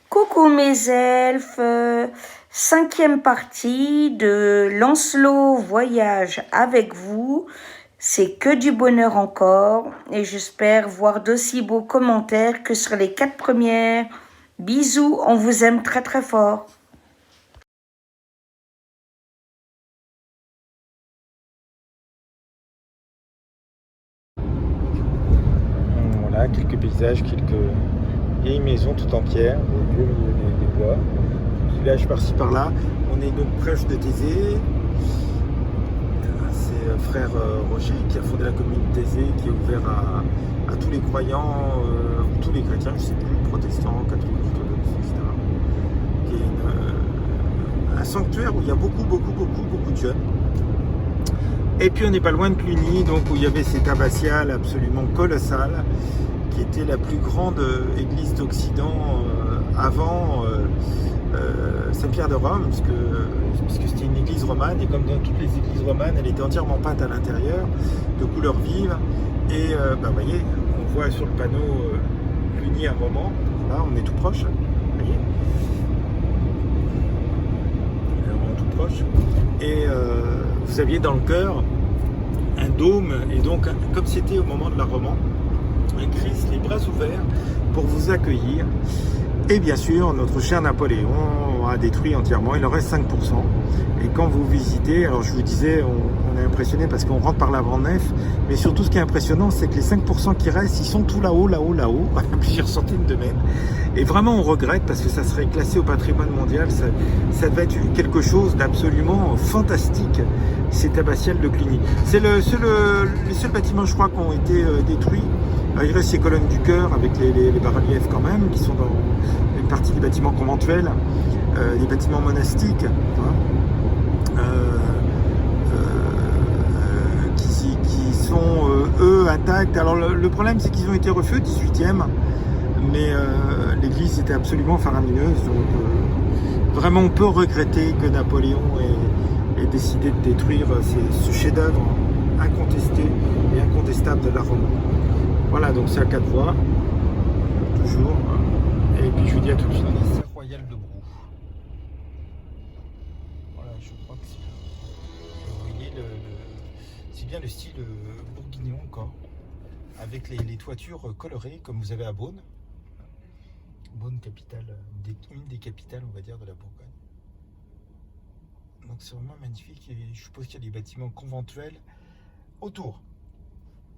Coucou mes elfes, cinquième partie de Lancelot Voyage avec vous. C'est que du bonheur encore et j'espère voir d'aussi beaux commentaires que sur les 4 premières. Bisous, on vous aime très très fort. Voilà, quelques paysages, quelques vieilles maisons tout en pierre, au milieu des bois. Village par-ci par-là. On est donc proche de Thésée. C'est frère Roger qui a fondé la commune de Thésée, qui est ouvert à tous les croyants, tous les chrétiens, je ne sais plus, protestants, catholiques, orthodoxes, etc. Qui est un sanctuaire où il y a beaucoup de jeunes. Et puis on n'est pas loin de Cluny, donc où il y avait cette abbatiale absolument colossale, qui était la plus grande église d'Occident avant Saint-Pierre de Rome, puisque c'était une église romane, et comme dans toutes les églises romanes, elle était entièrement peinte à l'intérieur, de couleurs vives. Et vous voyez, on voit sur le panneau Cluny un roman, là on est tout proche, vous voyez, on est tout proche. Et vous aviez dans le chœur un dôme, et donc comme c'était au moment de la Roman, un Christ les bras ouverts pour vous accueillir. Et bien sûr, notre cher Napoléon a détruit entièrement, il en reste 5%. Et quand vous visitez, alors je vous disais, on est impressionné parce qu'on rentre par l'avant-nef, mais surtout ce qui est impressionnant, c'est que les 5% qui restent, ils sont tout là-haut, à plusieurs centaines de mètres. Et vraiment, on regrette parce que ça serait classé au patrimoine mondial, ça devait être quelque chose d'absolument fantastique, cette abbatiale de Cluny. C'est les seuls bâtiments, je crois, qui ont été détruits. Il reste ces colonnes du chœur avec les bas-reliefs quand même, qui sont dans une partie des bâtiments conventuels, des bâtiments monastiques, qui sont eux intacts. Alors le problème, c'est qu'ils ont été refaits au 18e, mais l'église était absolument faramineuse. Donc vraiment, on peut regretter que Napoléon ait décidé de détruire ce chef-d'œuvre incontesté et incontestable de la Rome. Voilà, donc c'est à 4 voies, toujours. Et puis je vous dis à tout de suite, c'est Royal de Brou. Voilà, je crois que c'est là. Vous voyez, c'est bien le style bourguignon encore, avec les toitures colorées, comme vous avez à Beaune. Beaune, capitale, une des capitales, on va dire, de la Bourgogne. Donc c'est vraiment magnifique, et je suppose qu'il y a des bâtiments conventuels autour.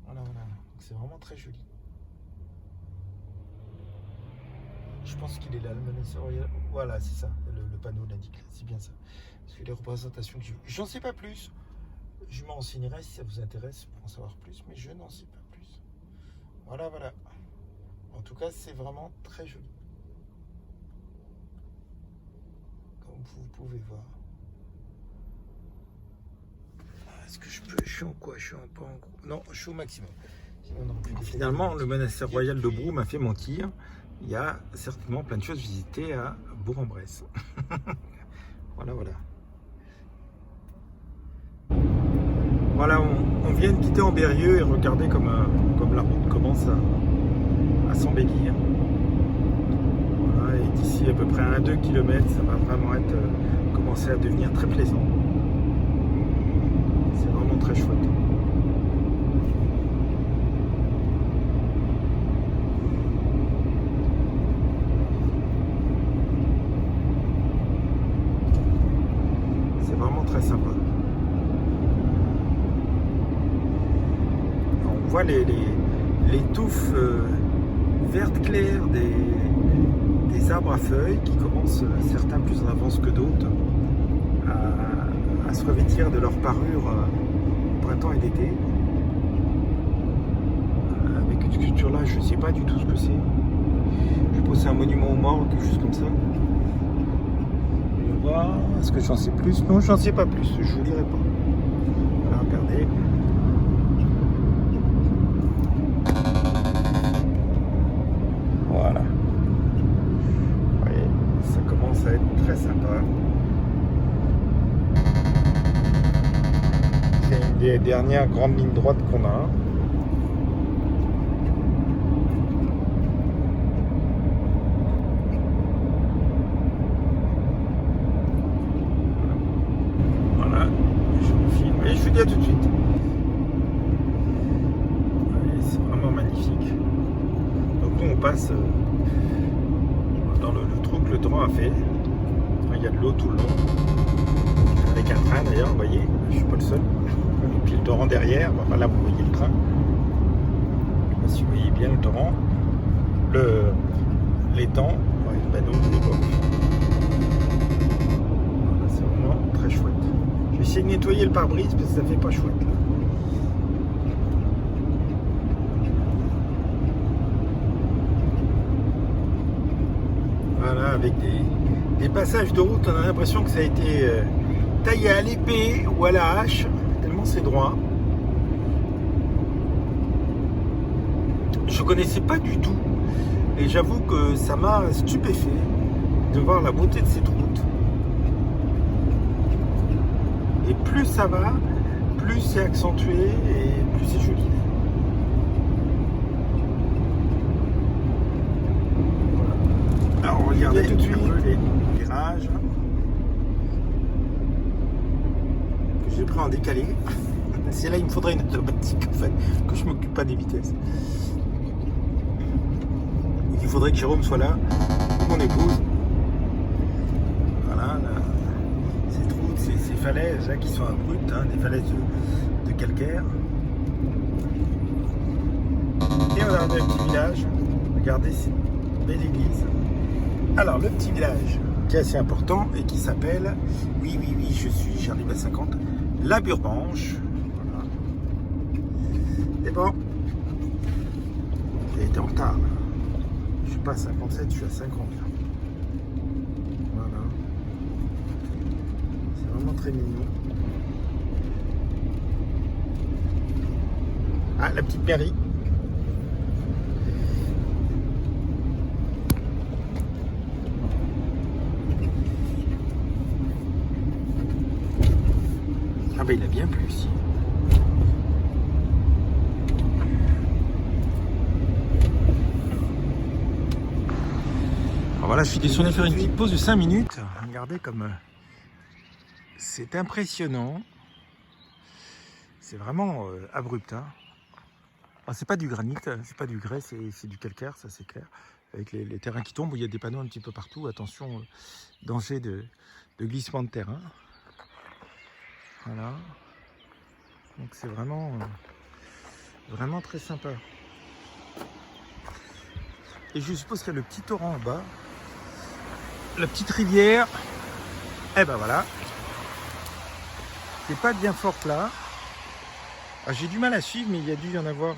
Voilà. Donc c'est vraiment très joli. Je pense qu'il est là, le Monastère Royal. Voilà, c'est ça, le panneau l'indique. C'est bien ça. Parce que les représentations que j'en sais pas plus. Je m'en renseignerai si ça vous intéresse pour en savoir plus, mais je n'en sais pas plus. Voilà. En tout cas, c'est vraiment très joli. Comme vous pouvez voir. Est-ce que je peux... Je suis en quoi? Je suis en pas en gros. Non, je suis au maximum. Finalement, le monastère royal de Brou m'a fait mentir. Il y a certainement plein de choses visitées à Bourg-en-Bresse. Voilà. Voilà, on vient de quitter Ambérieu et regardez comme la route commence à s'embellir. Voilà, et d'ici à peu près 1-2 km, ça va vraiment commencer à devenir très plaisant. C'est vraiment très chouette. C'est vraiment très sympa. On voit les touffes vertes claires des arbres à feuilles qui commencent, certains plus en avance que d'autres, à se revêtir de leur parure printemps et d'été. Avec une sculpture là, je ne sais pas du tout ce que c'est. Je suppose que c'est un monument aux morts, quelque chose comme ça. Je vais voir, est-ce que j'en sais plus? Non, j'en sais pas plus, je vous dirai pas. Voilà, regardez. Voilà. va être très sympa. C'est une des dernières grandes lignes droites qu'on a. Voilà, je vous filme et je vous dis à tout de suite. C'est vraiment magnifique. Donc nous on passe dans le trou que le torrent a fait. Il y a de l'eau tout le long. Avec un train d'ailleurs, vous voyez, je ne suis pas le seul. Et puis le torrent derrière, enfin là vous voyez le train. Je sais pas si vous voyez bien le torrent. L'étang, ouais, le panneau de l'époque. Voilà, c'est vraiment très chouette. Je vais essayer de nettoyer le pare-brise parce que ça fait pas chouette là. Voilà, avec des passages de route, on a l'impression que ça a été taillé à l'épée ou à la hache, tellement c'est droit. Je connaissais pas du tout et j'avoue que ça m'a stupéfait de voir la beauté de cette route. Et plus ça va, plus c'est accentué et plus c'est joli. Alors regardez tout de suite les virages que j'ai pris en décalé. C'est là il me faudrait une automatique en fait, que je m'occupe pas des vitesses. Il faudrait que Jérôme soit là, mon épouse. Voilà, là, cette route, ces falaises là qui sont abruptes, hein, des falaises de calcaire. Et on a un petit village. Regardez cette belle église. Alors le petit village qui est assez important et qui s'appelle, oui, j'arrive à 50, la Burbanche. Voilà. Et bon, j'ai été en retard. Je suis pas à 57, je suis à 50. Voilà. C'est vraiment très mignon. Ah, la petite mairie. Ah ben il a bien plu ici. Alors voilà, je suis descendu faire une petite pause de 5 minutes. Regardez comme c'est impressionnant. C'est vraiment abrupt. Hein. Alors, c'est pas du granit, c'est pas du grès, c'est du calcaire, ça c'est clair. Avec les terrains qui tombent, où il y a des panneaux un petit peu partout. Attention, danger de glissement de terrain. Voilà, donc c'est vraiment très sympa. Et je suppose qu'il y a le petit torrent en bas, la petite rivière, et ben voilà, qui n'est pas bien forte là. Ah, j'ai du mal à suivre, mais il y a dû y en avoir.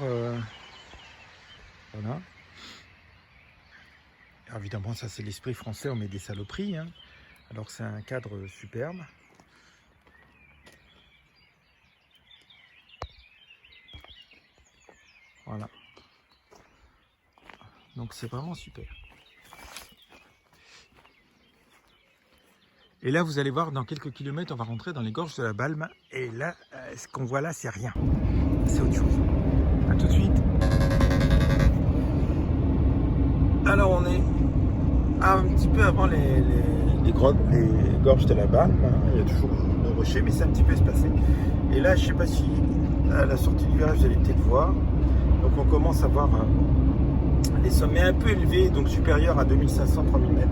Voilà. Alors, évidemment, ça c'est l'esprit français, on met des saloperies, hein, alors que c'est un cadre superbe. Voilà. Donc c'est vraiment super. Et là vous allez voir, dans quelques kilomètres on va rentrer dans les gorges de la Balme. Et là, ce qu'on voit là c'est rien. C'est autre chose. A tout de suite. Alors on est un petit peu avant les grottes, les gorges de la Balme. Il y a toujours des rochers, mais c'est un petit peu espacé. Et là je sais pas si à la sortie du virage vous allez peut-être voir. Donc on commence à voir les sommets un peu élevés, donc supérieurs à 2500-3000 mètres,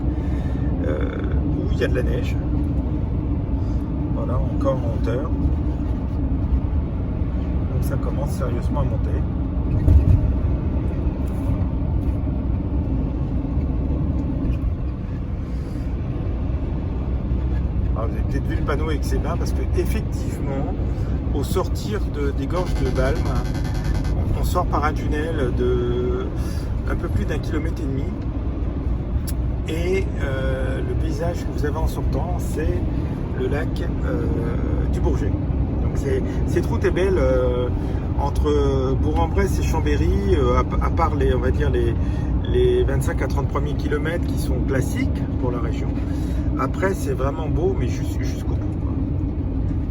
où il y a de la neige. Voilà, encore en hauteur. Donc ça commence sérieusement à monter. Alors, vous avez peut-être vu le panneau avec ses mains, parce que effectivement, au sortir des gorges de Balme, on sort par un tunnel de un peu plus d'1,5 km. Et le paysage que vous avez en sortant, c'est le lac du Bourget. Donc cette route est belle entre Bourg-en-Bresse et Chambéry, à part on va dire les 25 à 30 premiers kilomètres qui sont classiques pour la région. Après, c'est vraiment beau, mais jusqu'au bout, quoi.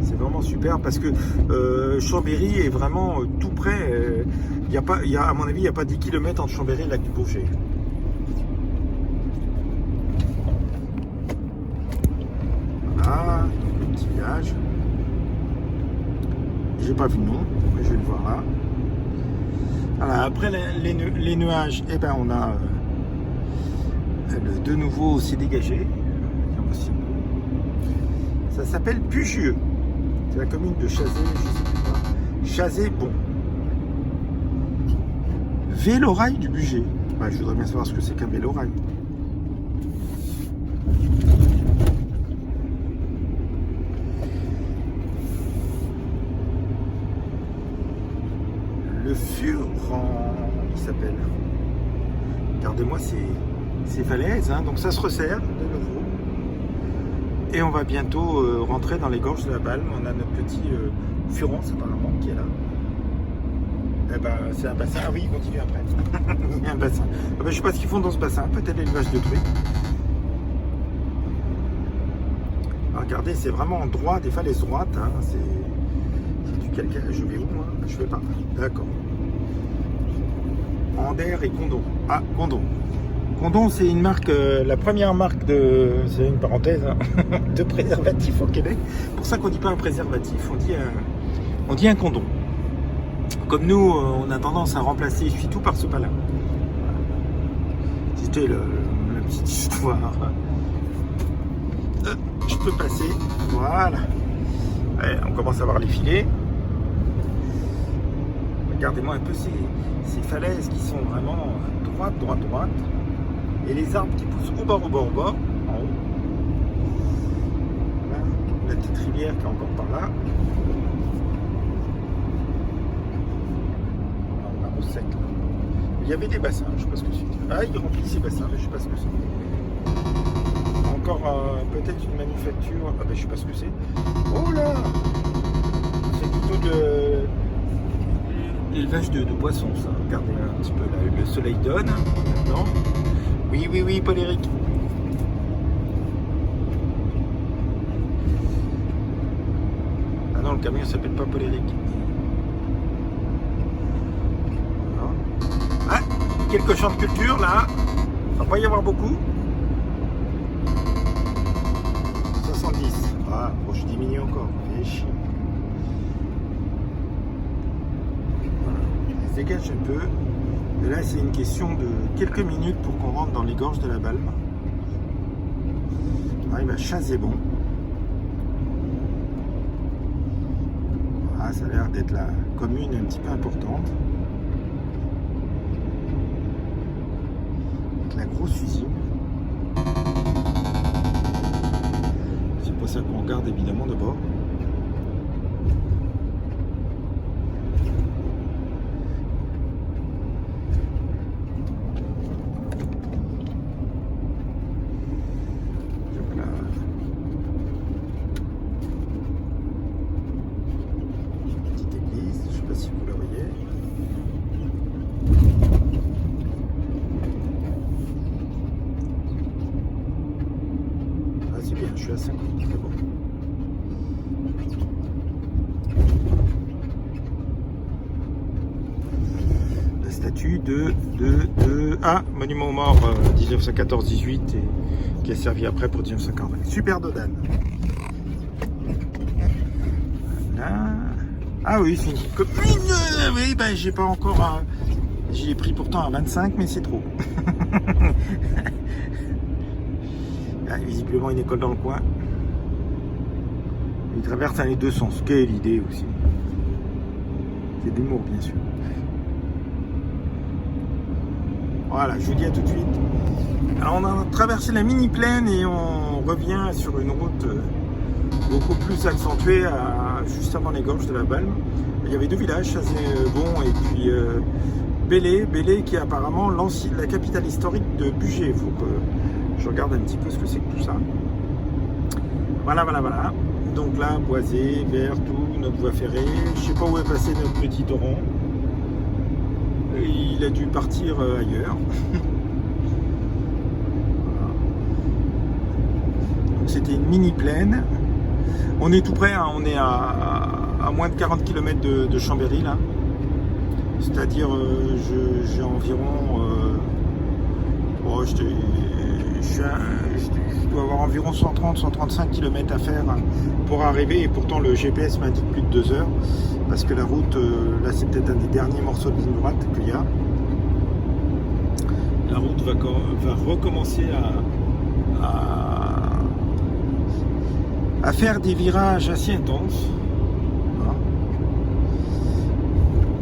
C'est vraiment super parce que Chambéry est vraiment tout près. À mon avis, il n'y a pas 10 km entre Chambéry et Lac du Bourget. Voilà, donc le petit village. J'ai pas vu le nom, mais je vais le voir là. Voilà, après les nuages, eh ben on a de nouveau s'est dégagé. Ça s'appelle Pugieux. C'est la commune de Chazé, je sais plus quoi. Chazé-Bon. Vélorail du Bugey. Ouais, je voudrais bien savoir ce que c'est qu'un vélorail. Le Furan, il s'appelle. Regardez-moi ces falaises, hein. Donc ça se resserre de nouveau. Et on va bientôt rentrer dans les gorges de la Balme. On a notre petit Furance apparemment qui est là. Eh ben, c'est un bassin. Ah oui, il continue après. Il y a un bassin. Ah ben, je ne sais pas ce qu'ils font dans ce bassin. Peut-être l'élevage de truies. Regardez, c'est vraiment droit, des falaises droites. Hein. C'est du calcaire. Je vais où moi? Je vais pas. D'accord. Ander et Condon. Ah, Condon. Condon, c'est une marque, la première marque c'est une parenthèse, hein, de préservatif au Québec. C'est pour ça qu'on dit pas un préservatif, on dit un condom. Comme nous, on a tendance à remplacer essuie-tout par ce pas-là. C'était la petite histoire. Je peux passer, voilà. Ouais, on commence à voir les filets. Regardez-moi un peu ces falaises qui sont vraiment droite. Et les arbres qui poussent au bord, en haut. Voilà. La petite rivière qui est encore par là. On a sec là. Il y avait des bassins, je ne sais pas ce que c'est. Ah, ils remplissent ces bassins, mais je ne sais pas ce que c'est. Encore peut-être une manufacture. Ah ben je ne sais pas ce que c'est. Oh là! C'est plutôt de l'élevage de poissons, ça. Regardez un petit peu là. Le soleil donne maintenant. Oui, Paul-Éric. Ah non, le camion ne s'appelle pas Paul-Éric. Ah, quelques champs de culture là. Il va pas y avoir beaucoup. 70. Ah, bon, je diminue encore. Et chier. Voilà. Je les dégage un peu. Et là, c'est une question de quelques minutes pour qu'on rentre dans les gorges de la Balme. On arrive à Chazé-Bon. Ah, ça a l'air d'être la commune un petit peu importante. Avec la grosse usine. C'est pas ça qu'on regarde évidemment d'abord. Je suis à 50, c'est bon. La statue monument aux morts 1914-18 et qui a servi après pour 1940. Super Dodane. Voilà. Ah oui, c'est une commune. Oui, ben j'ai pas encore. J'y ai pris pourtant à 25, mais c'est trop. Visiblement une école dans le coin. Il traverse dans les deux sens. Quelle idée aussi. C'est d'humour bien sûr. Voilà, je vous dis à tout de suite. Alors on a traversé la mini plaine et on revient sur une route beaucoup plus accentuée juste avant les gorges de la Balme. Il y avait deux villages, Chazé-Bon et puis Belley qui est apparemment la capitale historique de Bugey. Il faut que je regarde un petit peu ce que c'est que tout ça. Voilà. Donc là, boisé, vert, tout, notre voie ferrée. Je sais pas où est passé notre petit torrent. Il a dû partir ailleurs. Voilà. c'était une mini plaine. On est tout près, hein, on est à moins de 40 km de Chambéry là. C'est-à-dire j'ai environ je dois avoir environ 130-135 km à faire pour arriver, et pourtant le GPS m'indique plus de 2 heures parce que la route, là c'est peut-être un des derniers morceaux de ligne droite qu'il y a. La route va recommencer à faire des virages assez intenses. Voilà.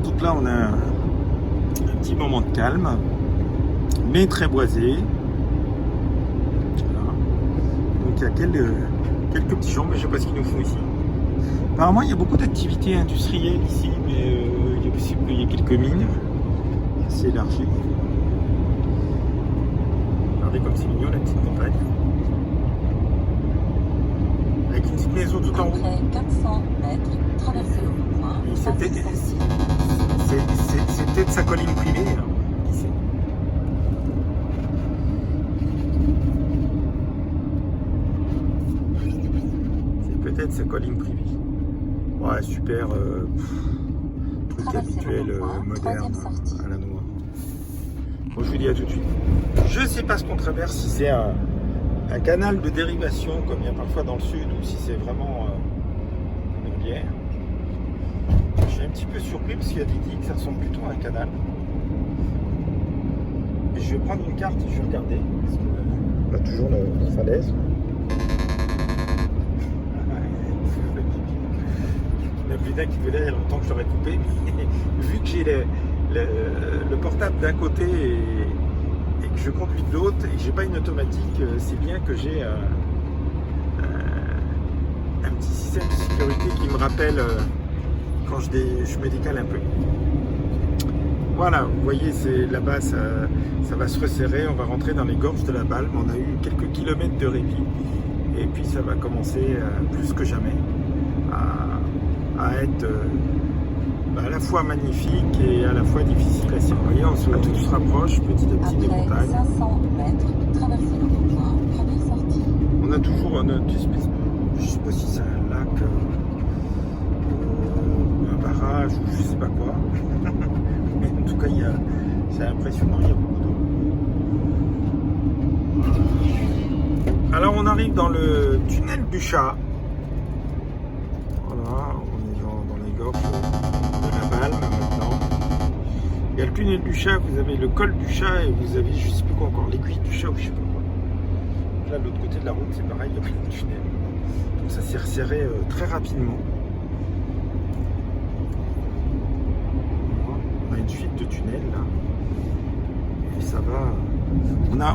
Donc là on a un petit moment de calme, mais très boisé. Voilà. Donc il y a quelques petits gens, mais je ne sais pas ce qu'ils nous font ici. Apparemment il y a beaucoup d'activités industrielles ici, mais il est possible qu'il y ait quelques mines. C'est élargi. Regardez comme c'est mignon la petite campagne. Avec une petite maison tout en haut. Après 400 mètres, traversez le point. C'est peut-être sa colline privée. Hein. Qui sait? C'est peut-être sa colline privée. Ouais, super. Truc habituel, moderne, à la noix. Bon, je vous dis à tout de suite. Je sais pas ce qu'on traverse, si c'est un canal de dérivation comme il y a parfois dans le sud, ou si c'est vraiment une rivière. Je suis un petit peu surpris parce qu'il y a des digues, ça ressemble plutôt à un canal. Et je vais prendre une carte et je vais regarder. Parce que on a toujours la falaise. Il y en a plus d'un qui voulait, il y a longtemps que je l'aurais coupé. Mais vu que j'ai le portable d'un côté et que je conduis de l'autre et que j'ai pas une automatique, c'est bien que j'ai un petit système de sécurité qui me rappelle quand je me décale un peu. Voilà, vous voyez, là-bas ça va se resserrer, on va rentrer dans les gorges de la Balme. On a eu quelques kilomètres de répit et puis ça va commencer plus que jamais à être à la fois magnifique et à la fois difficile à circuler. On se rapproche petit à petit des montagnes. 500 mètres, traversez le point, première sortie. On a toujours notre espèce, je ne sais pas si c'est un lac, un barrage ou je sais pas quoi. Mais en tout cas, c'est impressionnant, il y a beaucoup d'eau. Alors on arrive dans le tunnel du Chat. Voilà, on est dans les gorges de la Balme maintenant. Il y a le tunnel du Chat, vous avez le col du Chat et vous avez je sais plus quoi encore, l'aiguille du Chat ou je sais pas quoi. Là de l'autre côté de la route c'est pareil, il y a plein de tunnels. Donc ça s'est resserré très rapidement. On a une suite de tunnels là. Et ça va.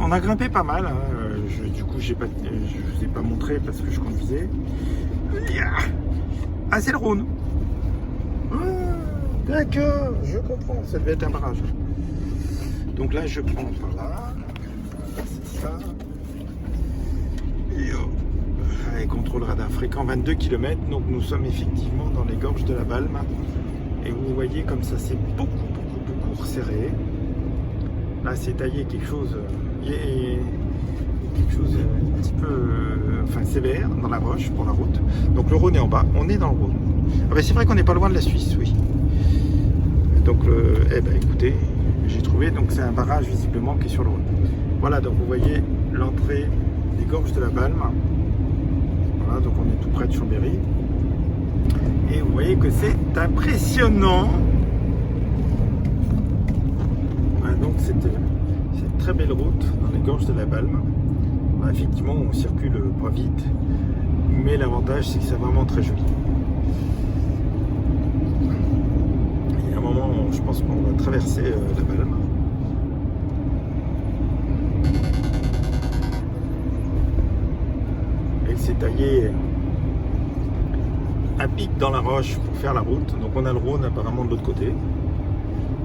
On a grimpé pas mal. Hein. Du coup je vous ai pas montré parce que je conduisais. Ah c'est le Rhône. D'accord, je comprends, ça devait être un barrage. Donc là, je prends par là. C'est ça. Et contrôle radar fréquent 22 km. Donc nous sommes effectivement dans les gorges de la Balme. Et vous voyez comme ça, c'est beaucoup resserré. Là, c'est taillé quelque chose. Quelque chose un petit peu sévère dans la roche pour la route. Donc le Rhône est en bas. On est dans le Rhône. Ah ben, c'est vrai qu'on n'est pas loin de la Suisse, oui. Donc, écoutez, j'ai trouvé, donc c'est un barrage visiblement qui est sur le Rhône. Voilà, donc vous voyez l'entrée des gorges de la Balme. Voilà, donc on est tout près de Chambéry. Et vous voyez que c'est impressionnant. Voilà, donc c'est une très belle route dans les gorges de la Balme. Voilà, effectivement, on circule pas vite, mais l'avantage c'est que c'est vraiment très joli. Je pense qu'on va traverser la Balme. Elle s'est taillée à pic dans la roche pour faire la route. Donc on a le Rhône apparemment de l'autre côté.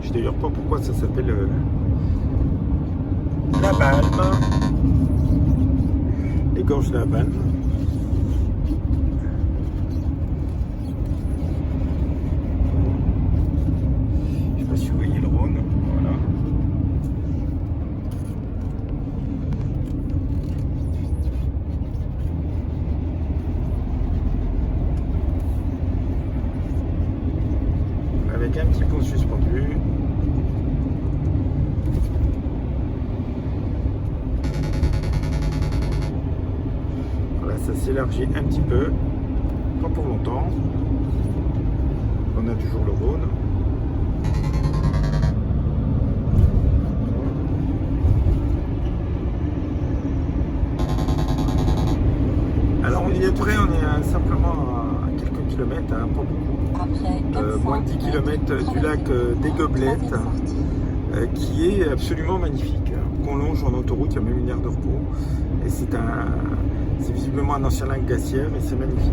Je ne sais d'ailleurs pas pourquoi ça s'appelle la Balme. Les gorges de la Balme. Si vous voyez le Rhône, voilà. ça s'élargit un petit peu, pas pour longtemps. On a toujours le Rhône. Alors on y est près, on est simplement à quelques kilomètres, hein, pas beaucoup. Après 400 Moins de 10 km du lac des Gobelettes, qui est absolument magnifique. Qu'on longe en autoroute, il y a même une aire de repos. Et c'est visiblement un ancien lac glaciaire et c'est magnifique.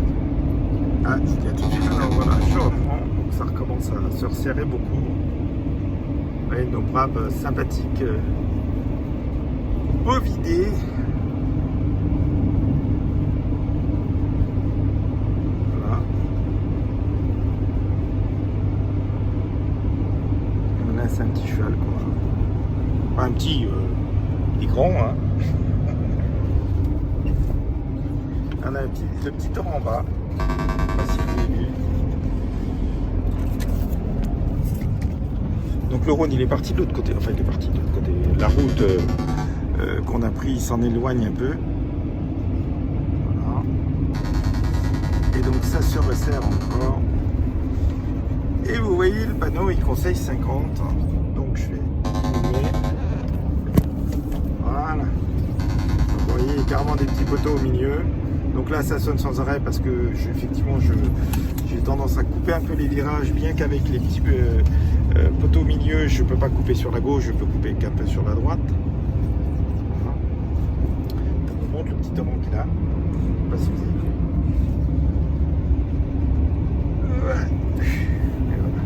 Ah, je dis à tout de suite, alors voilà, je reprends, donc ça recommence à se resserrer beaucoup. Et nos braves sympathiques bovidés. Voilà. Et là, c'est un petit cheval, quoi. Pas un petit, il est grand, hein. On a le petit tour en bas. Je sais pas si vous l'avez vu. Donc le Rhône, il est parti de l'autre côté. Enfin, il est parti de l'autre côté. La route qu'on a pris s'en éloigne un peu. Voilà. Et donc ça se resserre encore. Et vous voyez, le panneau, il conseille 50. Donc je vais filmer. Voilà. Donc, vous voyez, il y a carrément des petits poteaux au milieu. Donc là, ça sonne sans arrêt parce que effectivement, j'ai tendance à couper un peu les virages, bien qu'avec les petits poteaux au milieu, je ne peux pas couper sur la gauche, je peux couper qu'un peu sur la droite. Voilà. Ça vous montre le petit torrent qu'il a. Je ne sais pas si vous avez vu. Voilà. Et voilà.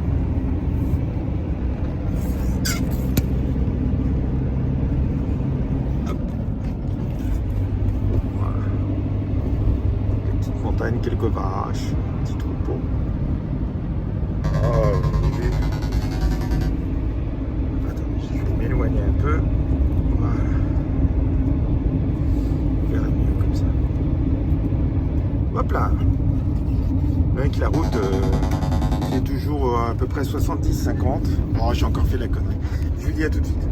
Hop. Voilà. Des petites montagnes, quelques vaches, un petit troupeau. Oh, j'ai vu. Attendez, je vais m'éloigner un peu. Voilà. On verra mieux comme ça. Hop là. Avec la route, c'est toujours à peu près 70-50. Oh, j'ai encore fait la connerie. Je vous dis à tout de suite.